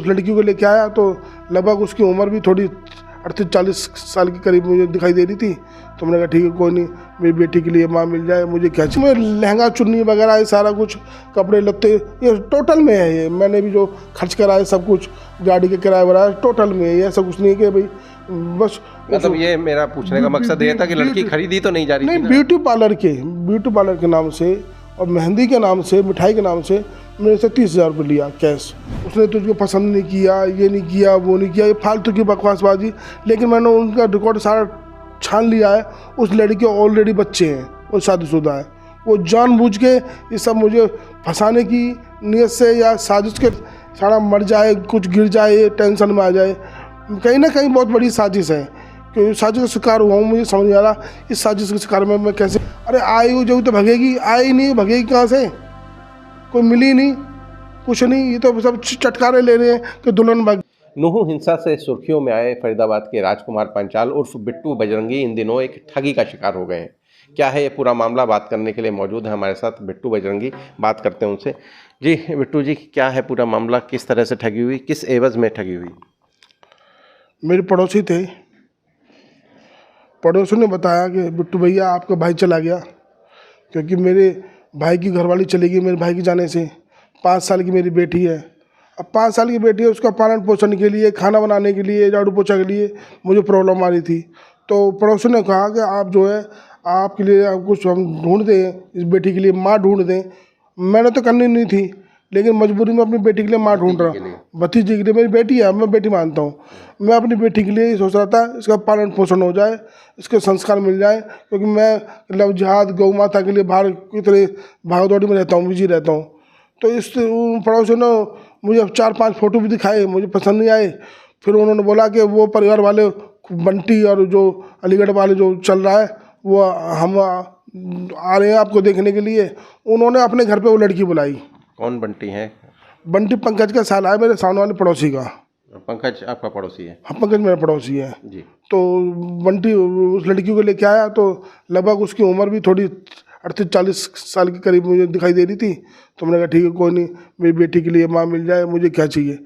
उस लड़की को लेके आया तो लगभग उसकी उम्र भी थोड़ी 38-40 साल के करीब मुझे दिखाई दे रही थी। तो मैंने कहा ठीक है कोई नहीं, मेरी बेटी के लिए माँ मिल जाए, मुझे क्या चाहिए। मैं लहंगा चुन्नी वगैरह ये सारा कुछ, कपड़े लत्ते, ये टोटल में है। ये मैंने भी जो खर्च करा है सब कुछ, गाड़ी के किराया वगैरह टोटल में है। ऐसा कुछ नहीं है कि भाई बस। मतलब ये मेरा पूछने का मकसद ये था कि लड़की खरीदी तो नहीं जा रही थी ना? ब्यूटी पार्लर के नाम से और मेहंदी के नाम से, मिठाई के नाम से मेरे से 30,000 रुपये लिया कैश। उसने तुझको पसंद नहीं किया, ये नहीं किया, वो नहीं किया, ये फालतू की बकवासबाजी। लेकिन मैंने उनका रिकॉर्ड सारा छान लिया है। उस लड़की के ऑलरेडी बच्चे हैं, वो शादीशुदा है। वो जानबूझ के ये सब मुझे फंसाने की नीयत से या साजिश के सारा मर जाए, कुछ गिर जाए, टेंशन में आ जाए, कहीं ना कहीं बहुत बड़ी साजिश है। क्योंकि साजिश का शिकार हुआ हूँ, मुझे समझ नहीं आ रहा इस साजिश के शिकार में मैं कैसे। अरे आई हो जो तो भगेगी, आई नहीं भगेगी कहाँ से? कोई मिली नहीं, कुछ नहीं, ये तो सब चटकारे ले रहे हैं कि दुल्हन भाग। नूह हिंसा से सुर्खियों में आए फरीदाबाद के राजकुमार पंचाल उर्फ बिट्टू बजरंगी इन दिनों एक ठगी का शिकार हो गए हैं। क्या है ये पूरा मामला, बात करने के लिए मौजूद है हमारे साथ बिट्टू बजरंगी। बात करते हैं उनसे। जी बिट्टू जी, क्या है पूरा मामला, किस तरह से ठगी हुई, किस एवज में ठगी हुई? मेरे पड़ोसी थे, पड़ोसी ने बताया कि बिट्टू भैया आपका भाई चला गया, क्योंकि मेरे भाई की घरवाली चली गई मेरे भाई के जाने से। 5 साल की मेरी बेटी है। अब 5 साल की बेटी है, उसका पालन पोषण के लिए, खाना बनाने के लिए, झाड़ू पोछा के लिए मुझे प्रॉब्लम आ रही थी। तो पड़ोसी ने कहा कि आप जो है आपके लिए कुछ हम ढूंढ दें, इस बेटी के लिए माँ ढूंढ दें। मैंने तो करनी नहीं थी, लेकिन मजबूरी में अपनी बेटी के लिए माँ ढूंढ रहा। भतीजी के लिए, मेरी बेटी है, मैं बेटी मानता हूँ। मैं अपनी बेटी के लिए सोच रहा था इसका पालन पोषण हो जाए, इसके संस्कार मिल जाए, क्योंकि मैं लव जिहाद गौ माता के लिए बाहर की तरह भाग दौड़ी में रहता हूँ, बिजी रहता हूँ। तो इस पड़ोसी ने मुझे 4-5 फ़ोटो भी दिखाए, मुझे पसंद नहीं आए। फिर उन्होंने बोला कि वो परिवार वाले बंटी और जो अलीगढ़ वाले जो चल रहा है वो हम आ रहे हैं आपको देखने के लिए। उन्होंने अपने घर पे वो लड़की बुलाई। कौन बंटी है? बंटी पंकज का साला है, मेरे सामने वाले पड़ोसी का। पंकज आपका पड़ोसी है? हाँ, पंकज मेरा पड़ोसी है जी। तो बंटी उस लड़की को लेके आया तो लगभग उसकी उम्र भी थोड़ी 38-40 साल के करीब मुझे दिखाई दे रही थी। तो मैंने कहा ठीक है कोई नहीं, मेरी बेटी के लिए माँ मिल जाए, मुझे क्या चाहिए।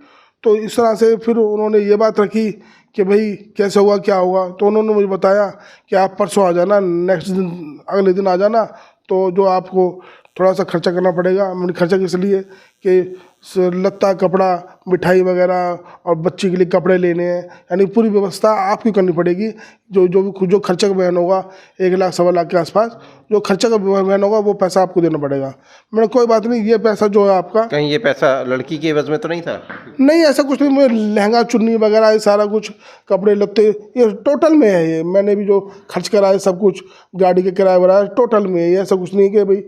तो इस तरह से फिर उन्होंने ये बात रखी कि भाई कैसे हुआ, क्या हुआ। तो उन्होंने मुझे बताया कि आप परसों आ जाना, नेक्स्ट दिन, अगले दिन आ जाना, तो जो आपको थोड़ा सा खर्चा करना पड़ेगा। मैंने खर्चा किस लिए कि लत्ता, कपड़ा, मिठाई वगैरह और बच्ची के लिए कपड़े लेने हैं, यानी पूरी व्यवस्था आपकी करनी पड़ेगी। जो खर्चा का बयान होगा 1 लाख 1.25 लाख के आसपास जो खर्चा का बयान होगा वो पैसा आपको देना पड़ेगा। मैंने कोई बात नहीं, ये पैसा जो है आपका। कहीं ये पैसा लड़की के एवज में तो नहीं था? नहीं, ऐसा कुछ नहीं। मैं लहंगा चुन्नी वगैरह ये सारा कुछ, कपड़े लत्ते, ये टोटल में है। ये मैंने भी जो खर्च करा है सब कुछ, गाड़ी के किराया वगैरह टोटल में है। ऐसा कुछ नहीं है कि भाई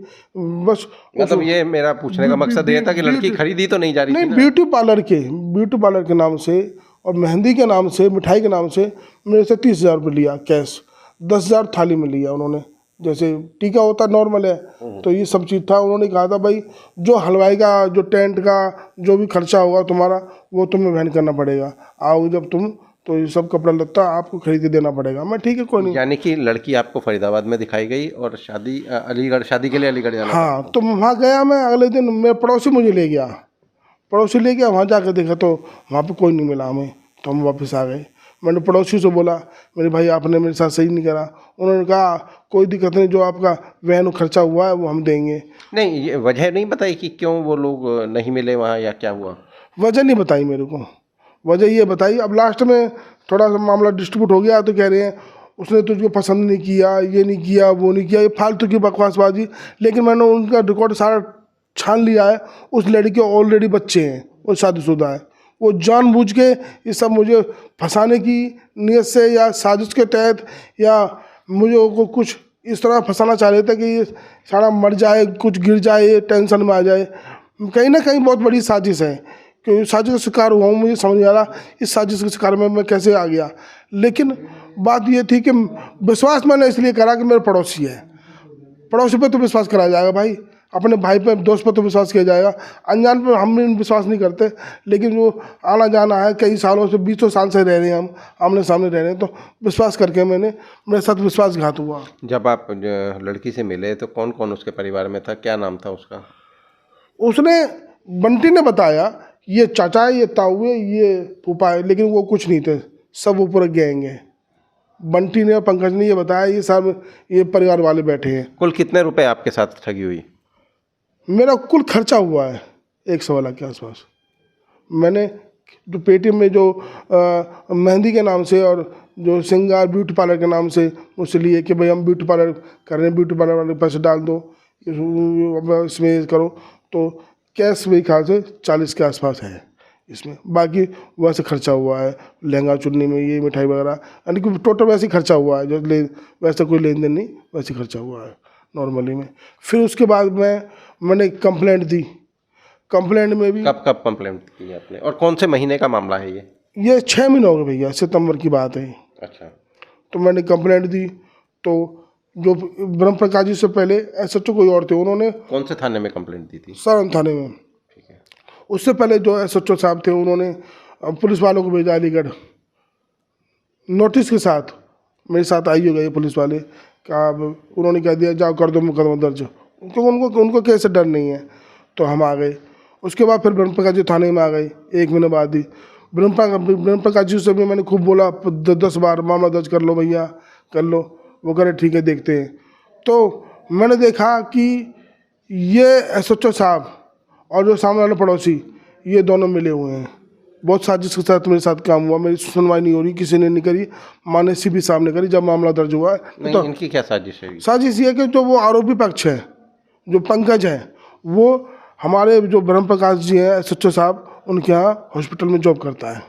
बस। मतलब ये मेरा पूछने का मकसद ये था कि लड़की खरीदी तो नहीं जा रही थी ना? ब्यूटी पार्लर के नाम से और मेहंदी के नाम से, मिठाई के नाम से मेरे से 30,000 रुपये लिया कैश। 10,000 थाली में लिया उन्होंने, जैसे टीका होता नॉर्मल है, तो ये सब चीज़ था। उन्होंने कहा था भाई जो हलवाई का, जो टेंट का जो भी खर्चा होगा तुम्हारा, वो तुम्हें वहन करना पड़ेगा। आओ जब तुम, तो ये सब कपड़ा लत्ता आपको खरीद के देना पड़ेगा। मैं ठीक है कोई नहीं। यानी कि लड़की आपको फरीदाबाद में दिखाई गई और शादी के लिए अलीगढ़ जाना? हाँ, तो वहाँ गया मैं। अगले दिन मेरे पड़ोसी मुझे ले गया, वहाँ जाकर देखा तो वहाँ पे कोई नहीं मिला हमें। तो हम वापस आ गए। मैंने पड़ोसी से बोला मेरे भाई आपने मेरे साथ सही नहीं करा। उन्होंने कहा कोई दिक्कत नहीं, जो आपका वहन खर्चा हुआ है वो हम देंगे। नहीं, ये वजह नहीं बताई कि क्यों वो लोग नहीं मिले वहाँ या क्या हुआ? वजह नहीं बताई मेरे को। वजह ये बताई, अब लास्ट में थोड़ा सा मामला डिस्ट्रीब्यूट हो गया तो कह रहे हैं उसने तुझको पसंद नहीं किया, ये नहीं किया, वो नहीं किया, ये फालतू की बकवासबाजी। लेकिन मैंने उनका रिकॉर्ड सारा छान लिया है। उस लड़की के ऑलरेडी बच्चे हैं, वो शादीशुदा है। वो जानबूझ के ये सब मुझे फंसाने की नीयत से या साजिश के तहत या मुझे को कुछ इस तरह फंसाना चाह रहे थे कि ये सारा मर जाए, कुछ गिर जाए, टेंशन में आ जाए, कहीं ना कहीं बहुत बड़ी साजिश है। क्योंकि साजिश का शिकार हुआ हूँ, मुझे समझ नहीं आ रहा इस साजिश के शिकार में मैं कैसे आ गया। लेकिन बात ये थी कि विश्वास मैंने इसलिए करा कि मेरे पड़ोसी है। पड़ोसी पे तो विश्वास करा जाएगा भाई, अपने भाई पे, दोस्त पे तो विश्वास किया जाएगा, अनजान पे हम विश्वास नहीं करते। लेकिन जो आना जाना है, कई सालों से, 20 साल से रह रहे हैं, हम आमने सामने रह रहे हैं, तो विश्वास करके मेरे साथ विश्वासघात हुआ। जब आप लड़की से मिले तो कौन कौन उसके परिवार में था, क्या नाम था उसका? उसने, बंटी ने बताया ये चाचा है, ये ताऊ है, ये फूफा है, लेकिन वो कुछ नहीं थे, सब वो पूरा गैंग है। बंटी ने और पंकज ने ये बताया, ये सब ये परिवार वाले बैठे हैं। कुल कितने रुपए आपके साथ ठगी हुई? मेरा कुल खर्चा हुआ है 1 सवा लाख के आसपास। मैंने जो पेटीएम में जो मेहंदी के नाम से और जो श्रृंगार ब्यूटी पार्लर के नाम से मुझसे लिए कि भाई हम ब्यूटी पार्लर कर रहे हैं, ब्यूटी पार्लर वाले पैसे डाल दो, इसमें करो, तो कैश मेरे ख्याल से 40 के आसपास है इसमें। बाकी वैसे खर्चा हुआ है लहंगा चुन्नी में, ये मिठाई वगैरह, यानी कि टोटल वैसे ही खर्चा हुआ है, जो वैसा कोई लेन देन नहीं, वैसे खर्चा हुआ है नॉर्मली में। फिर उसके बाद मैंने कंप्लेंट दी। कंप्लेंट में भी कब कंप्लेंट की आपने और कौन से महीने का मामला है ये 6 महीने हो गए भैया, सितंबर की बात है। अच्छा। तो मैंने कंप्लेंट दी, तो जो ब्रह्म प्रकाश जी से पहले SHO कोई और थे, उन्होंने कौन से थाने में कंप्लेंट दी थी? सारण थाने में। ठीक है। उससे पहले जो SHO साहब थे, उन्होंने पुलिस वालों को भेजा अलीगढ़ नोटिस के साथ। मेरे साथ आई हो गए पुलिस वाले का, उन्होंने कह दिया जाओ कर दो मुकदमा दर्ज, क्योंकि उनको कैसे डर नहीं है। तो हम आ गए। उसके बाद फिर ब्रह्म प्रकाश जी थाने में आ गए 1 महीने बाद ही। ब्रह्म प्रकाश जी से भी मैंने खूब बोला 10 बार मामला दर्ज कर लो भैया, कर लो। वो कह रहे ठीक है देखते हैं। तो मैंने देखा कि ये SHO साहब और जो सामने वाले पड़ोसी, ये दोनों मिले हुए हैं। बहुत साजिश के साथ मेरे साथ काम हुआ। मेरी सुनवाई नहीं हो रही, किसी ने नहीं करी, माने CP साहब ने करी जब मामला दर्ज हुआ। तो इनकी क्या साजिश है? साजिश ये कि जो वो आरोपी पक्ष है, जो पंकज है, वो हमारे जो ब्रह्म प्रकाश जी हैं SHO साहब, उनके यहाँ हॉस्पिटल में जॉब करता है।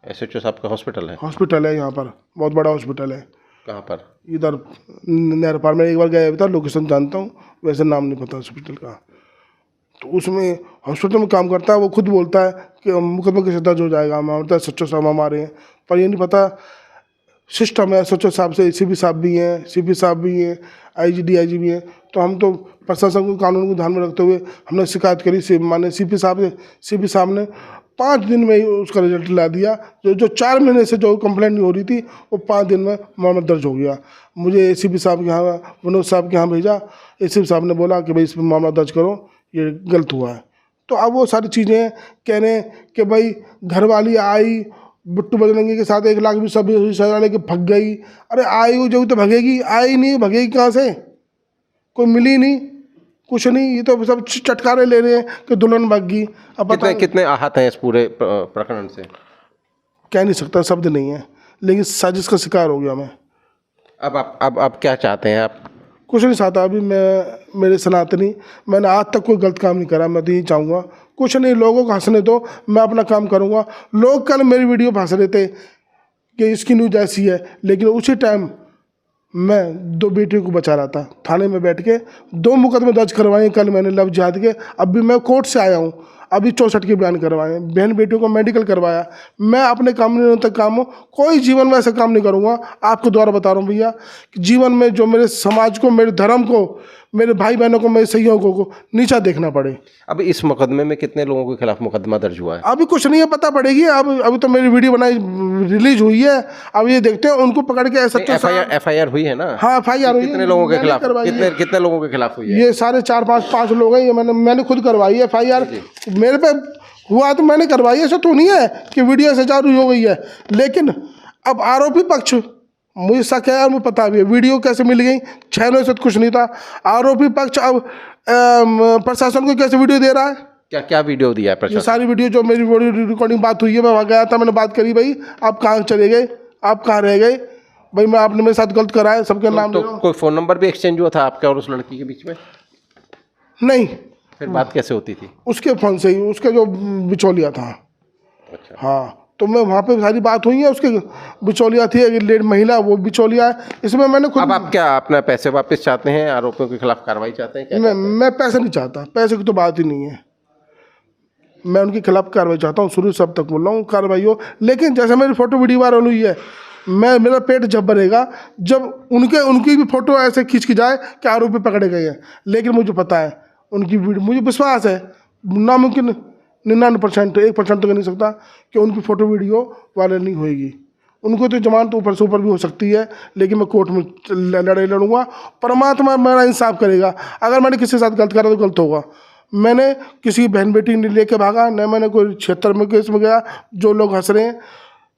SHO साहब का हॉस्पिटल है? हॉस्पिटल है यहाँ पर, बहुत बड़ा हॉस्पिटल है। कहाँ पर? इधर नहर पार में एक बार गया था, लोकेशन जानता हूँ, वैसे नाम नहीं पता हॉस्पिटल का। तो उसमें हॉस्पिटल में काम करता है। वो खुद बोलता है कि मुकदमा कैसे दर्ज हो जाएगा, हमारे SHO साहब हमारे हैं, पर ये नहीं पता सिस्टम है। SHO साहब से CP साहब भी हैं, CP साहब भी हैं, IG DIG भी हैं। तो हम तो प्रशासन को, कानून को ध्यान में रखते हुए हमने शिकायत करी माने CP साहब से। CP साहब ने 5 दिन में ही उसका रिजल्ट ला दिया। जो 4 महीने से जो कंप्लेंट नहीं हो रही थी, वो 5 दिन में मामला दर्ज हो गया। मुझे ACP साहब के यहाँ, विनोद साहब के यहाँ भेजा। ACP साहब ने बोला कि भाई इस पर मामला दर्ज करो, ये गलत हुआ है। तो अब वो सारी चीज़ें कह रहे हैं कि भाई घरवाली आई बिट्टू बजरंगी के साथ 1 लाख 20,000 लेके भग गई। अरे आई हो जो तो भगेगी, आई नहीं भगेगी कहाँ से? कोई मिली नहीं, कुछ नहीं। ये तो सब चटकारे ले रहे हैं कि दुल्हन भाग गई। अब कितने आहत हैं इस पूरे प्रकरण से? कह नहीं सकता, शब्द नहीं है, लेकिन साजिश का शिकार हो गया मैं। अब क्या चाहते हैं आप? कुछ नहीं चाहता अभी मैं। मेरे सनातनी, मैंने आज तक कोई गलत काम नहीं करा। मैं तो यही चाहूँगा, कुछ नहीं, लोगों को हंसने दो, मैं अपना काम करूँगा। लोग कल मेरी वीडियो पर हंस रहे थे कि इसकी न्यूज़ ऐसी है, लेकिन उसी टाइम मैं 2 बेटियों को बचा रहा था। थाने में बैठ के 2 मुकदमे दर्ज करवाए कल मैंने लव जिहाद के। अभी मैं कोर्ट से आया हूँ, अभी 64 के बयान करवाए, बहन बेटियों को मेडिकल करवाया। मैं अपने काम तक काम हो, कोई जीवन में ऐसा काम नहीं करूँगा। आपको द्वारा बता रहा हूँ भैया कि जीवन में जो मेरे समाज को, मेरे धर्म को, मेरे भाई बहनों को, मेरे सहयोगों को नीचा देखना पड़े। अब इस मुकदमे में कितने लोगों के खिलाफ मुकदमा दर्ज हुआ है? अभी कुछ नहीं है, पता पड़ेगी। अभी तो मेरी वीडियो बनाई रिलीज हुई है, अब ये देखते हैं उनको पकड़ के। FIR हुई है ना? हाँ, FIR हुई है। कितने लोगों के खिलाफ? कितने लोगों के खिलाफ हुई है? ये सारे 4-5 लोग हैं। ये मैंने खुद करवाई है FIR। मेरे पे हुआ तो मैंने करवाई है, ऐसा तो नहीं है कि वीडियो से जारी हो गई है। लेकिन अब आरोपी पक्ष, मुझे शक है, मुझे पता भी है वीडियो कैसे मिल गई। 6 महीने से तो कुछ नहीं था। आरोपी पक्ष अब प्रशासन को कैसे वीडियो दे रहा है। क्या वीडियो दिया है प्रशासन? ये सारी वीडियो जो मेरी रिकॉर्डिंग बात हुई है, मैं वहाँ गया था, मैंने बात करी, भाई आप कहाँ चले गए, आप कहाँ रह गए, भाई मैं आपने मेरे साथ गलत करा है, सबके नाम। तो कोई फ़ोन नंबर भी एक्सचेंज हुआ था आपके और उस लड़की के बीच में? नहीं। फिर बात कैसे होती थी? उसके फ़ोन से ही, उसका जो बिचौलिया था। अच्छा। हाँ, तो मैं वहाँ पे सारी बात हुई है। उसके बिचौलिया थी एक महिला, वो बिचौलिया है। इसमें मैंने खुद। अब आप क्या अपना पैसे वापस चाहते हैं? आरोपियों के खिलाफ कार्रवाई चाहते हैं? क्या मैं पैसे नहीं चाहता, पैसे की तो बात ही नहीं है। मैं उनके खिलाफ कार्रवाई चाहता हूँ, शुरू से अब तक बोल रहा हूँ कार्रवाई हो। लेकिन जैसे मेरी फ़ोटो वीडियो वायरल हुई है, मेरा पेट जब भरेगा जब उनकी भी फ़ोटो ऐसे खींच के जाए कि आरोपी पकड़े गए हैं। लेकिन मुझे पता है उनकी वीडियो, मुझे विश्वास है, नामुमकिन 99%, 1% तो कह नहीं सकता कि उनकी फ़ोटो वीडियो वायरल नहीं होएगी। उनको तो जमानत ऊपर से ऊपर भी हो सकती है, लेकिन मैं कोर्ट में लड़ूंगा। परमात्मा मेरा इंसाफ करेगा। अगर मैंने किसी के साथ गलत करा तो गलत होगा। मैंने किसी की बहन बेटी नहीं लेके भागा, न मैंने कोई क्षेत्र में केस में गया। जो लोग हंस रहे हैं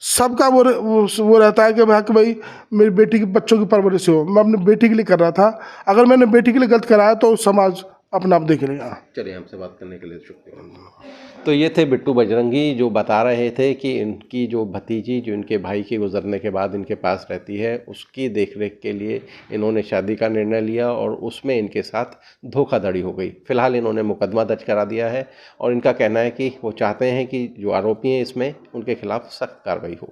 सबका वो रहता है कि भाई मेरी बेटी के बच्चों की परवरिश हो। मैं अपनी बेटी के लिए कर रहा था, अगर मैंने बेटी के लिए गलत कराया तो समाज अपना आप देख लेगा। चलिए, हमसे बात करने के लिए शुक्रिया। तो ये थे बिट्टू बजरंगी, जो बता रहे थे कि इनकी जो भतीजी, जो इनके भाई के गुजरने के बाद इनके पास रहती है, उसकी देखरेख के लिए इन्होंने शादी का निर्णय लिया और उसमें इनके साथ धोखाधड़ी हो गई। फिलहाल इन्होंने मुकदमा दर्ज करा दिया है और इनका कहना है कि वो चाहते हैं कि जो आरोपी हैं इसमें, उनके खिलाफ सख्त कार्रवाई हो।